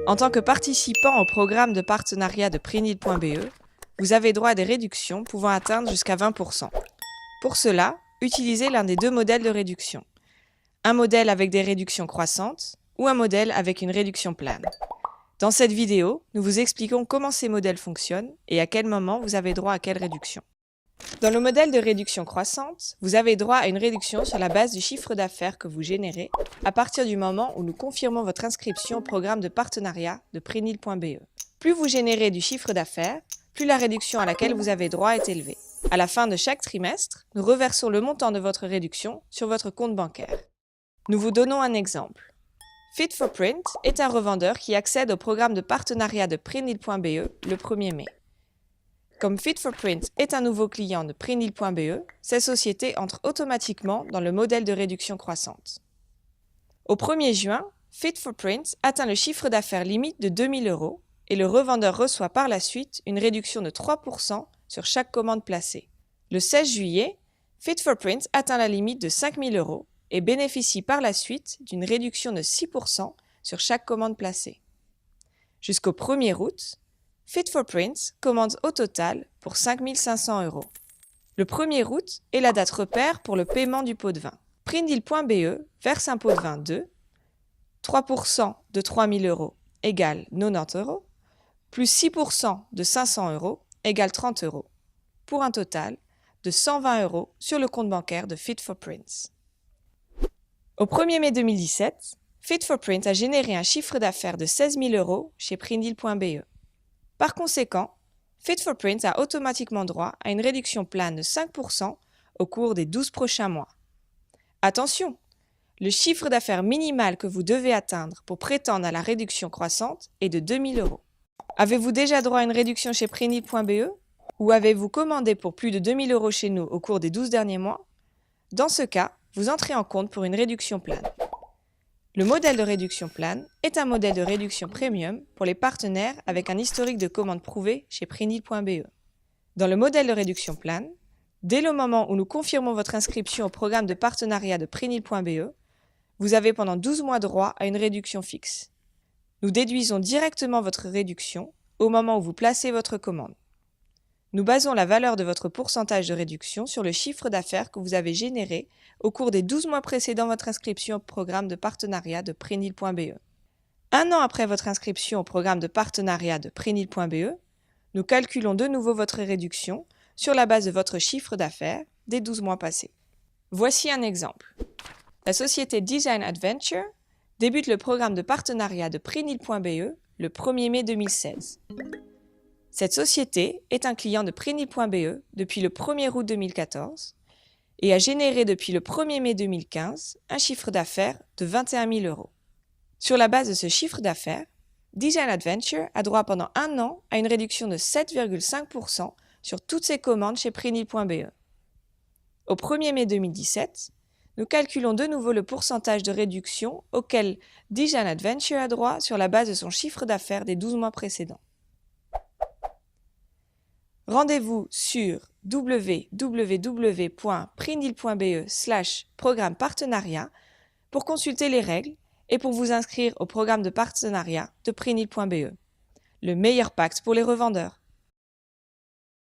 En tant que participant au programme de partenariat de Prénil.be, vous avez droit à des réductions pouvant atteindre jusqu'à 20%. Pour cela, utilisez l'un des deux modèles de réduction. Un modèle avec des réductions croissantes ou un modèle avec une réduction plane. Dans cette vidéo, nous vous expliquons comment ces modèles fonctionnent et à quel moment vous avez droit à quelle réduction. Dans le modèle de réduction croissante, vous avez droit à une réduction sur la base du chiffre d'affaires que vous générez à partir du moment où nous confirmons votre inscription au programme de partenariat de Prénil.be. Plus vous générez du chiffre d'affaires, plus la réduction à laquelle vous avez droit est élevée. À la fin de chaque trimestre, nous reversons le montant de votre réduction sur votre compte bancaire. Nous vous donnons un exemple. Fit for Print est un revendeur qui accède au programme de partenariat de Prénil.be le 1er mai. Comme Fit for Print est un nouveau client de Prénil.be, ces sociétés entrent automatiquement dans le modèle de réduction croissante. Au 1er juin, Fit for Print atteint le chiffre d'affaires limite de 2 000 € et le revendeur reçoit par la suite une réduction de 3% sur chaque commande placée. Le 16 juillet, Fit for Print atteint la limite de 5 000 € et bénéficie par la suite d'une réduction de 6% sur chaque commande placée. Jusqu'au 1er août, Fit for Print commande au total pour 5 500 €. Le 1er août est la date repère pour le paiement du pot de vin. Prénil.be verse un pot de vin de 3% de 3 000 € égale 90 €, plus 6% de 500 € égale 30 €, pour un total de 120 € sur le compte bancaire de Fit for Print. Au 1er mai 2017, Fit for Print a généré un chiffre d'affaires de 16 000 € chez Prénil.be. Par conséquent, Fit for Print a automatiquement droit à une réduction plane de 5% au cours des 12 prochains mois. Attention, le chiffre d'affaires minimal que vous devez atteindre pour prétendre à la réduction croissante est de 2 000 €. Avez-vous déjà droit à une réduction chez Prénil.be ou avez-vous commandé pour plus de 2 000 € chez nous au cours des 12 derniers mois? Dans ce cas, vous entrez en compte pour une réduction plane. Le modèle de réduction plane est un modèle de réduction premium pour les partenaires avec un historique de commande prouvé chez Prénil.be. Dans le modèle de réduction plane, dès le moment où nous confirmons votre inscription au programme de partenariat de Prénil.be, vous avez pendant 12 mois droit à une réduction fixe. Nous déduisons directement votre réduction au moment où vous placez votre commande. Nous basons la valeur de votre pourcentage de réduction sur le chiffre d'affaires que vous avez généré au cours des 12 mois précédant votre inscription au programme de partenariat de Prénil.be. Un an après votre inscription au programme de partenariat de Prénil.be, nous calculons de nouveau votre réduction sur la base de votre chiffre d'affaires des 12 mois passés. Voici un exemple. La société Design Adventure débute le programme de partenariat de Prénil.be le 1er mai 2016. Cette société est un client de Prénil.be depuis le 1er août 2014 et a généré depuis le 1er mai 2015 un chiffre d'affaires de 21 000 €. Sur la base de ce chiffre d'affaires, Design Adventure a droit pendant un an à une réduction de 7,5% sur toutes ses commandes chez Prénil.be. Au 1er mai 2017, nous calculons de nouveau le pourcentage de réduction auquel Design Adventure a droit sur la base de son chiffre d'affaires des 12 mois précédents. Rendez-vous sur www.prénil.be/programme partenariat pour consulter les règles et pour vous inscrire au programme de partenariat de Prénil.be. Le meilleur pacte pour les revendeurs.